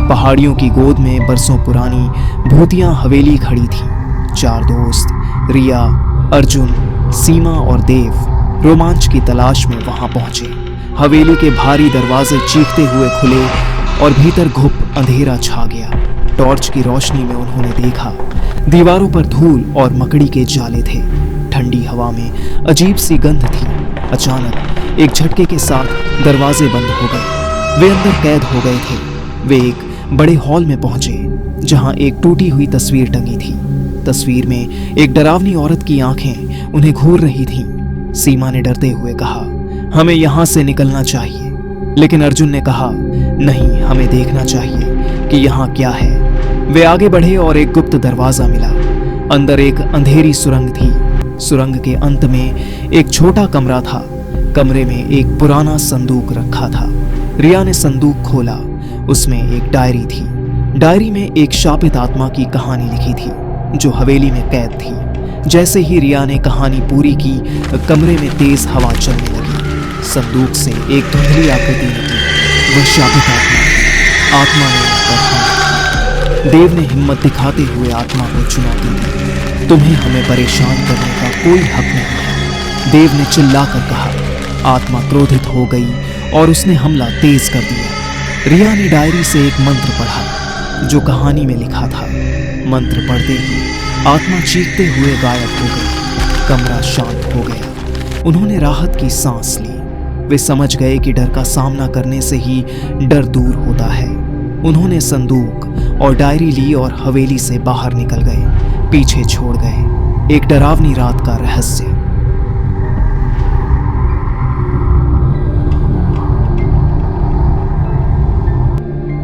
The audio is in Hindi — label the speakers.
Speaker 1: पहाड़ियों की गोद में बरसों पुरानी भूतिया हवेली खड़ी थी। 4 दोस्त रिया, अर्जुन, सीमा और देव रोमांच की तलाश में वहां पहुंचे। हवेली के भारी दरवाजे चीखते हुए खुले और भीतर घुप अंधेरा छा गया। टॉर्च की रोशनी में उन्होंने देखा दीवारों पर धूल और मकड़ी के जाले थे। ठंडी हवा में अजीब सी गंध थी। अचानक एक झटके के साथ दरवाजे बंद हो गए। वे अंदर कैद हो गए थे। वे एक बड़े हॉल में पहुंचे जहां एक टूटी हुई तस्वीर टंगी थी। तस्वीर में एक डरावनी औरत की आंखें उन्हें घूर रही थीं। सीमा ने डरते हुए कहा, हमें यहां से निकलना चाहिए। लेकिन अर्जुन ने कहा, नहीं, हमें देखना चाहिए कि यहाँ क्या है। वे आगे बढ़े और एक गुप्त दरवाजा मिला। अंदर एक अंधेरी सुरंग थी। सुरंग के अंत में एक छोटा कमरा था। कमरे में एक पुराना संदूक रखा था। रिया ने संदूक खोला। उसमें एक डायरी थी। डायरी में एक शापित आत्मा की कहानी लिखी थी जो हवेली में कैद थी। जैसे ही रिया ने कहानी पूरी की, कमरे में तेज हवा चलने लगी। संदूक से एक धुंधली आकृति निकली। वह शापित आत्मा ने देव ने हिम्मत दिखाते हुए आत्मा को चुनौती दी, तुम्हें हमें परेशान करने का कोई हक नहीं है। देव ने चिल्लाकर कहा। आत्मा क्रोधित हो गई और उसने हमला तेज कर दिया। रिया ने डायरी से एक मंत्र पढ़ा जो कहानी में लिखा था। मंत्र पढ़ते ही आत्मा चीखते हुए गायब हो गई। कमरा शांत हो गया। उन्होंने राहत की सांस ली। वे समझ गए कि डर का सामना करने से ही डर दूर होता है। उन्होंने संदूक और डायरी ली और हवेली से बाहर निकल गए। पीछे छोड़ गए एक डरावनी रात का रहस्य।